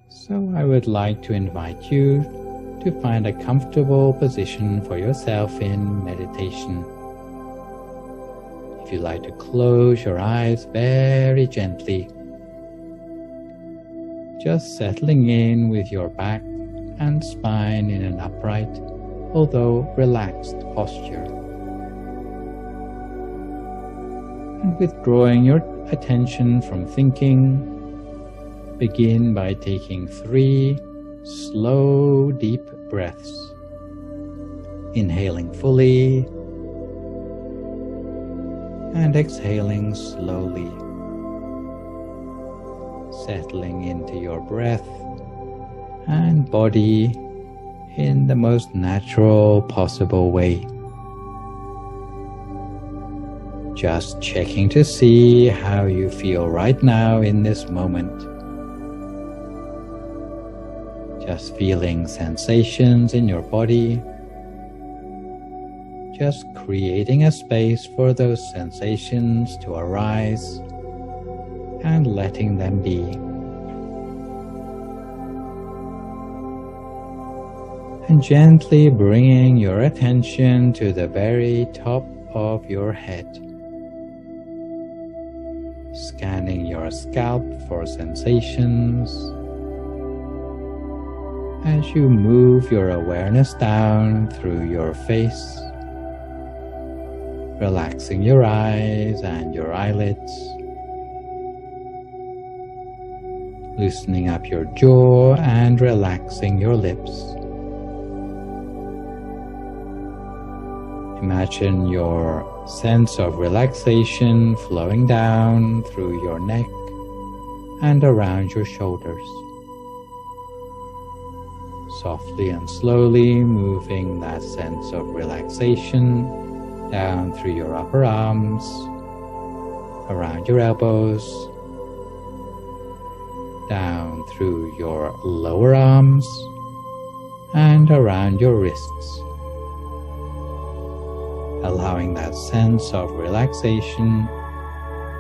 So I would like to invite you to find a comfortable position for yourself in meditation. If you'd like to close your eyes very gently, just settling in with your back and spine in an upright, although relaxed posture. And withdrawing your attention from thinking, begin by taking 3 slow, deep breaths. Inhaling fully and exhaling slowly. Settling into your breath and body in the most natural possible way. Just checking to see how you feel right now in this moment. Just feeling sensations in your body. Just creating a space for those sensations to arise and letting them be. And gently bringing your attention to the very top of your head. Scanning your scalp for sensations. As you move your awareness down through your face, relaxing your eyes and your eyelids, loosening up your jaw and relaxing your lips. Imagine your sense of relaxation flowing down through your neck and around your shoulders. Softly and slowly moving that sense of relaxation down through your upper arms, around your elbows, down through your lower arms, and around your wrists. Allowing that sense of relaxation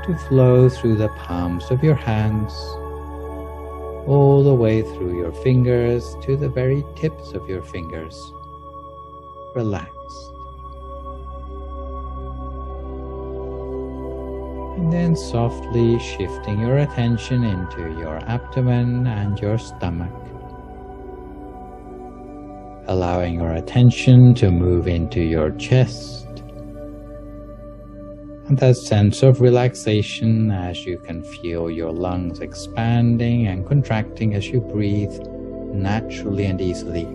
to flow through the palms of your hands, all the way through your fingers to the very tips of your fingers, relaxed. And then softly shifting your attention into your abdomen and your stomach. Allowing your attention to move into your chest. And that sense of relaxation as you can feel your lungs expanding and contracting as you breathe naturally and easily.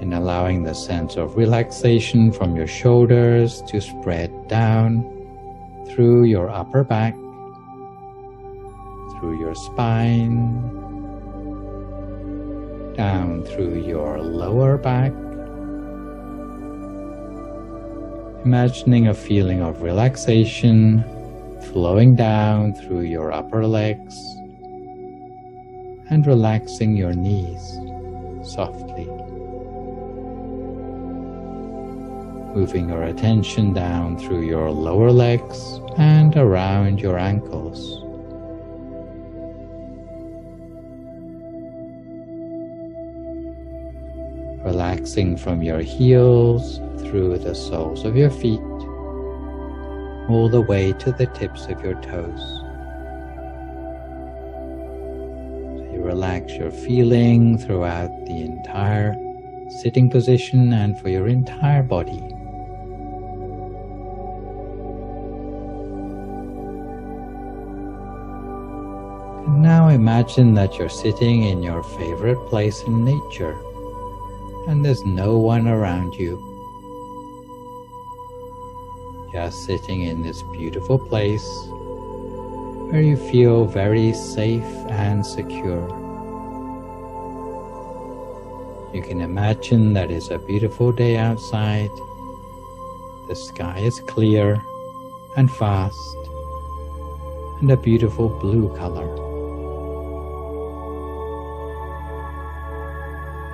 And allowing the sense of relaxation from your shoulders to spread down through your upper back, through your spine, down through your lower back. Imagining a feeling of relaxation flowing down through your upper legs and relaxing your knees softly. Moving your attention down through your lower legs and around your ankles. Relaxing from your heels through the soles of your feet, all the way to the tips of your toes. So you relax your feeling throughout the entire sitting position and for your entire body. And now imagine that you're sitting in your favorite place in nature, and there's no one around you. Just sitting in this beautiful place where you feel very safe and secure. You can imagine that it's a beautiful day outside. The sky is clear and vast, and a beautiful blue color.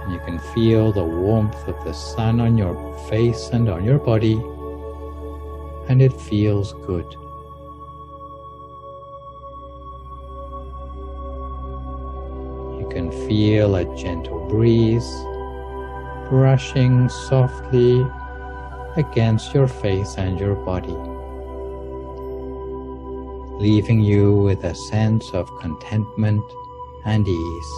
And you can feel the warmth of the sun on your face and on your body, and it feels good. can feel a gentle breeze brushing softly against your face and your body, leaving you with a sense of contentment and ease.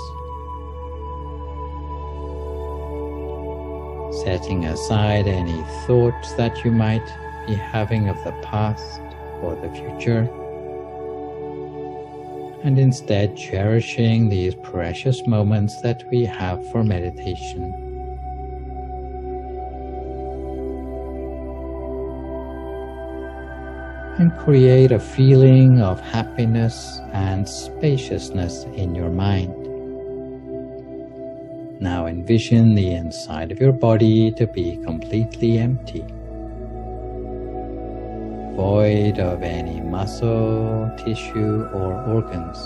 Setting aside any thoughts that you might be having of the past or the future, and instead cherishing these precious moments that we have for meditation. And create a feeling of happiness and spaciousness in your mind. Now envision the inside of your body to be completely empty, void of any muscle, tissue, or organs.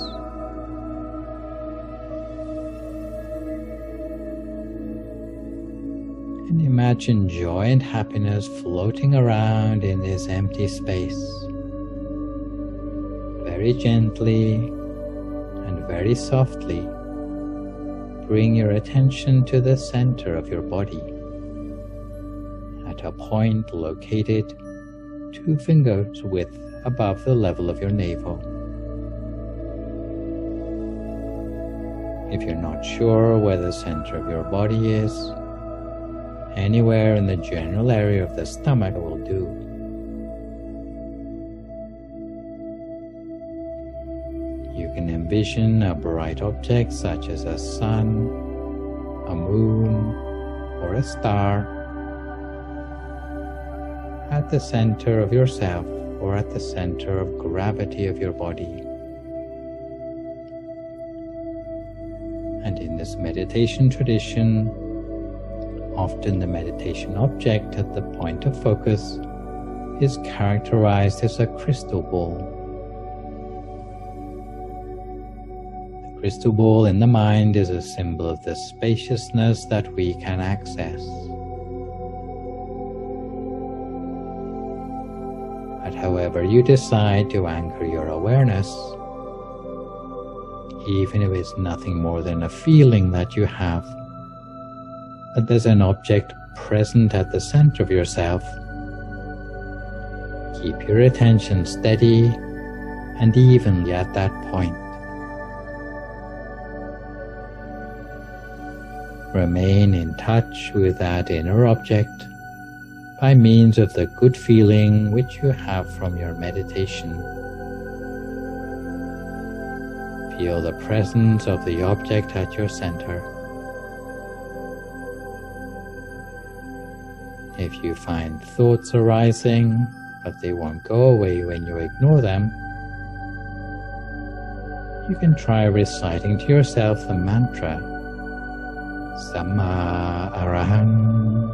And imagine joy and happiness floating around in this empty space. Very gently and very softly, bring your attention to the center of your body, at a point located 2 fingers width above the level of your navel. If you're not sure where the center of your body is, anywhere in the general area of the stomach will do. You can envision a bright object such as a sun, a moon, or a star at the center of yourself or at the center of gravity of your body. And in this meditation tradition, often the meditation object at the point of focus is characterized as a crystal ball. The crystal ball in the mind is a symbol of the spaciousness that we can access. But however you decide to anchor your awareness, even if it's nothing more than a feeling that you have, that there's an object present at the center of yourself, keep your attention steady and evenly at that point. Remain in touch with that inner object by means of the good feeling which you have from your meditation. Feel the presence of the object at your center. If you find thoughts arising, but they won't go away when you ignore them, you can try reciting to yourself the mantra Samma Arahang,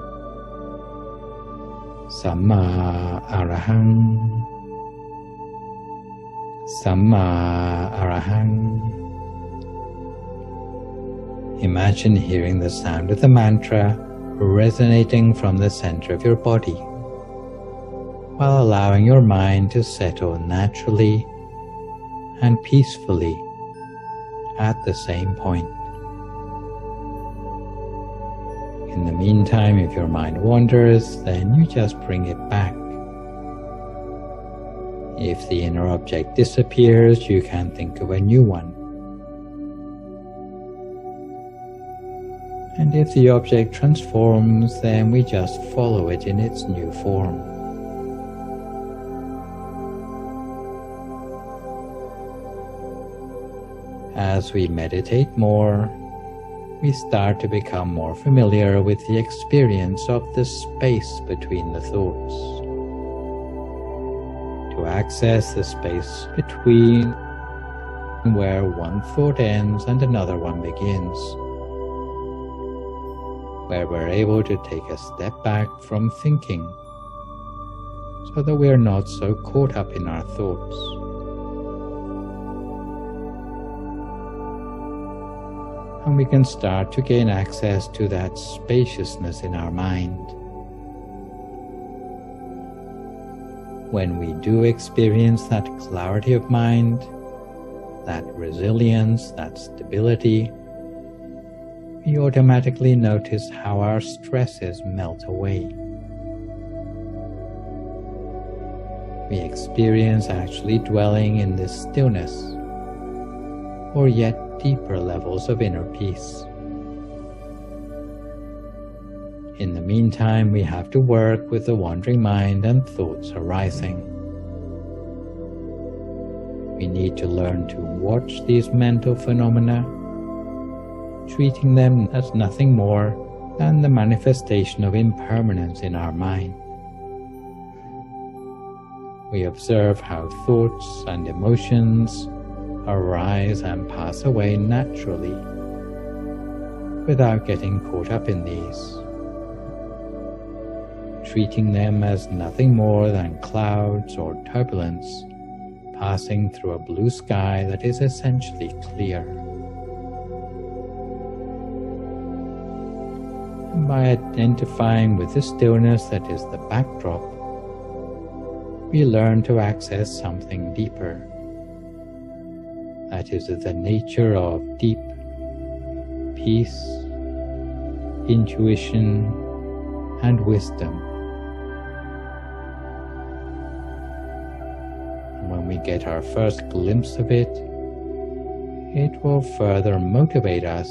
Samma Arahang, Samma Arahang. Imagine hearing the sound of the mantra resonating from the center of your body, while allowing your mind to settle naturally and peacefully at the same point. In the meantime, if your mind wanders, then you just bring it back. If the inner object disappears, you can think of a new one. And if the object transforms, then we just follow it in its new form. As we meditate more, we start to become more familiar with the experience of the space between the thoughts. To access the space between where one thought ends and another one begins, where we're able to take a step back from thinking so that we're not so caught up in our thoughts. And we can start to gain access to that spaciousness in our mind. When we do experience that clarity of mind, that resilience, that stability, we automatically notice how our stresses melt away. We experience actually dwelling in this stillness, or yet deeper levels of inner peace. In the meantime, we have to work with the wandering mind and thoughts arising. We need to learn to watch these mental phenomena, treating them as nothing more than the manifestation of impermanence in our mind. We observe how thoughts and emotions arise and pass away naturally without getting caught up in these, treating them as nothing more than clouds or turbulence passing through a blue sky that is essentially clear. And by identifying with the stillness that is the backdrop, we learn to access something deeper. That is the nature of deep peace, intuition, and wisdom. And when we get our first glimpse of it, it will further motivate us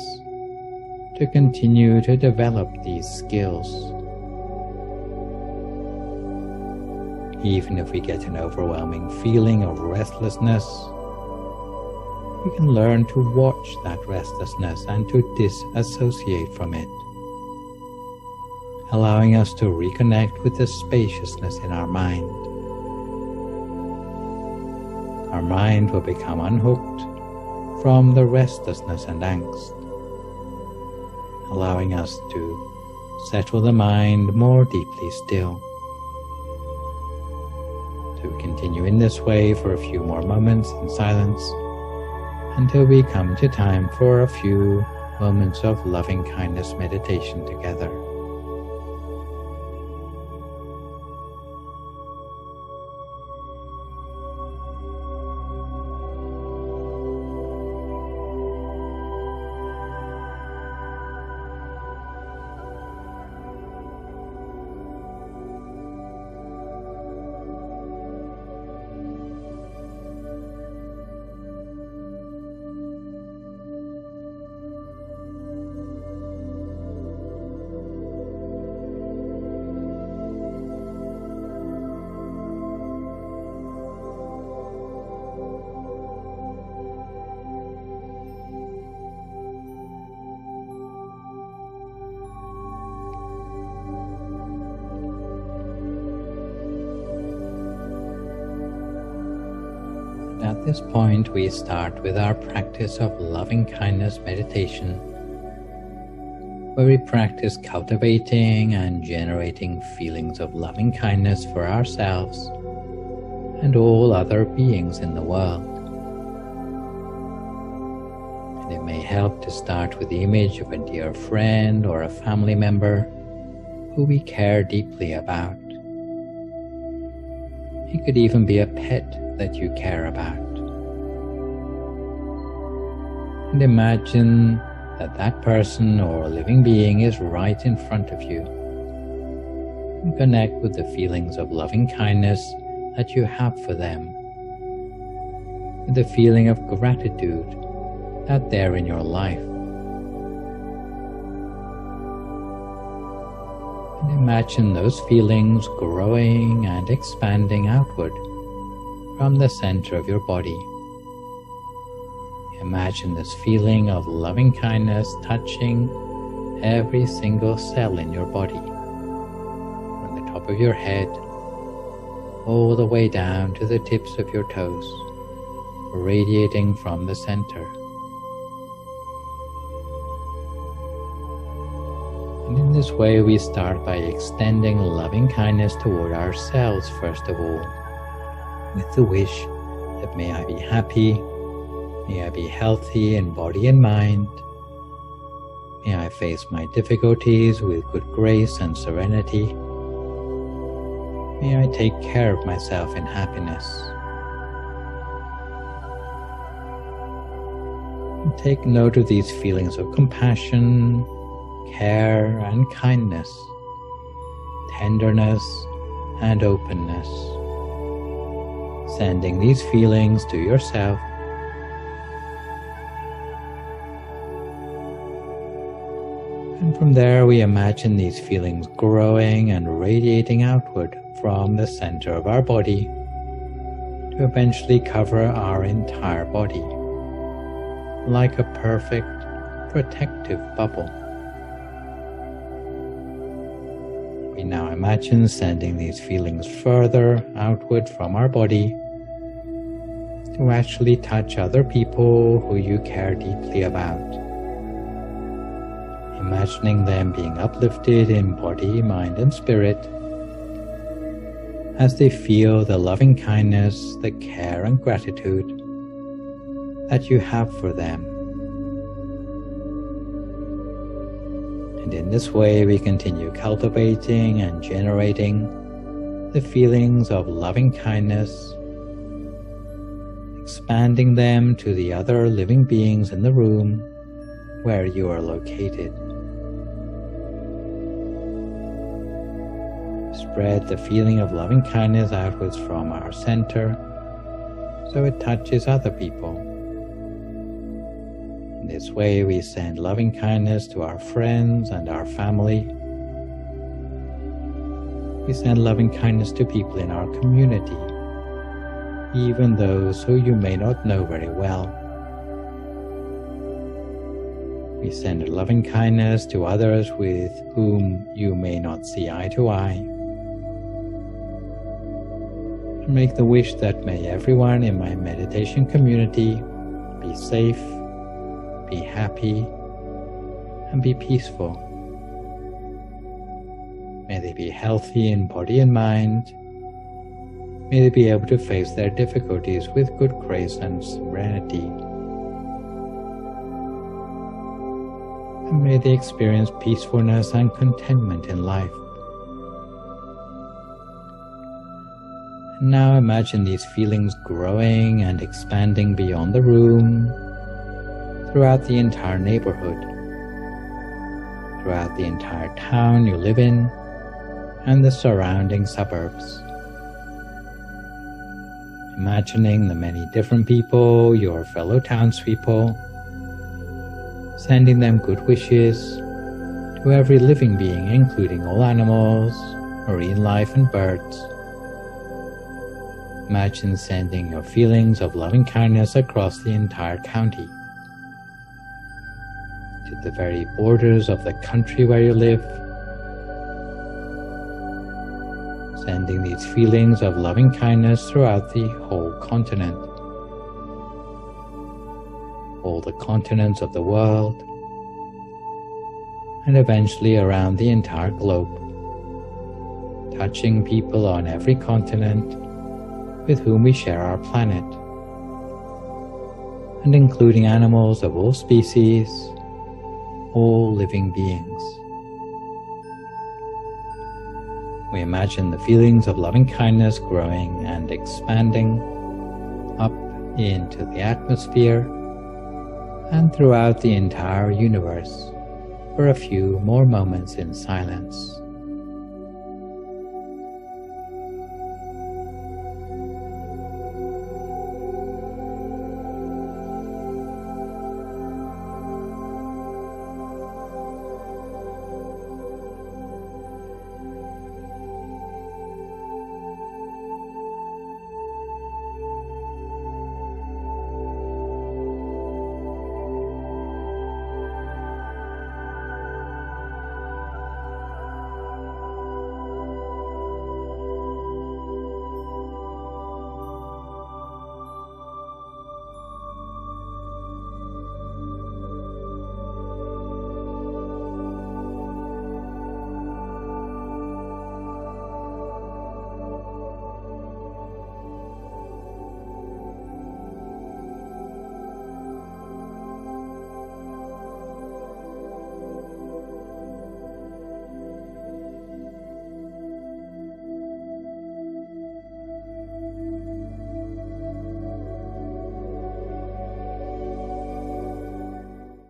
to continue to develop these skills. Even if we get an overwhelming feeling of restlessness, we can learn to watch that restlessness and to disassociate from it, allowing us to reconnect with the spaciousness in our mind. Our mind will become unhooked from the restlessness and angst, allowing us to settle the mind more deeply still. To continue in this way for a few more moments in silence until we come to time for a few moments of loving kindness meditation together. At this point, we start with our practice of loving kindness meditation, where we practice cultivating and generating feelings of loving kindness for ourselves and all other beings in the world. And it may help to start with the image of a dear friend or a family member who we care deeply about. It could even be a pet that you care about. And imagine that that person or living being is right in front of you. And connect with the feelings of loving kindness that you have for them, with the feeling of gratitude that they're in your life. And imagine those feelings growing and expanding outward from the center of your body. Imagine this feeling of loving kindness touching every single cell in your body, from the top of your head all the way down to the tips of your toes, radiating from the center. And in this way, we start by extending loving kindness toward ourselves first of all, with the wish that may I be happy, may I be healthy in body and mind, may I face my difficulties with good grace and serenity, may I take care of myself in happiness. And take note of these feelings of compassion, care and kindness, tenderness and openness. Sending these feelings to yourself. And from there we imagine these feelings growing and radiating outward from the center of our body to eventually cover our entire body like a perfect protective bubble. We now imagine sending these feelings further outward from our body to actually touch other people who you care deeply about. Imagining them being uplifted in body, mind, and spirit as they feel the loving kindness, the care and gratitude that you have for them. And in this way we continue cultivating and generating the feelings of loving kindness, expanding them to the other living beings in the room where you are located. Spread the feeling of loving kindness outwards from our center so it touches other people. In this way we send loving kindness to our friends and our family. We send loving kindness to people in our community, even those who you may not know very well. We send loving kindness to others with whom you may not see eye to eye. And make the wish that may everyone in my meditation community be safe, be happy, and be peaceful. May they be healthy in body and mind. May they be able to face their difficulties with good grace and serenity. And may they experience peacefulness and contentment in life. And now imagine these feelings growing and expanding beyond the room, throughout the entire neighborhood, throughout the entire town you live in, and the surrounding suburbs. Imagining the many different people, your fellow townspeople, sending them good wishes to every living being, including all animals, marine life, and birds. Imagine sending your feelings of loving kindness across the entire county, to the very borders of the country where you live, sending these feelings of loving kindness throughout the whole continent, all the continents of the world, and eventually around the entire globe, touching people on every continent with whom we share our planet, and including animals of all species, all living beings. We imagine the feelings of loving kindness growing and expanding up into the atmosphere and throughout the entire universe for a few more moments in silence.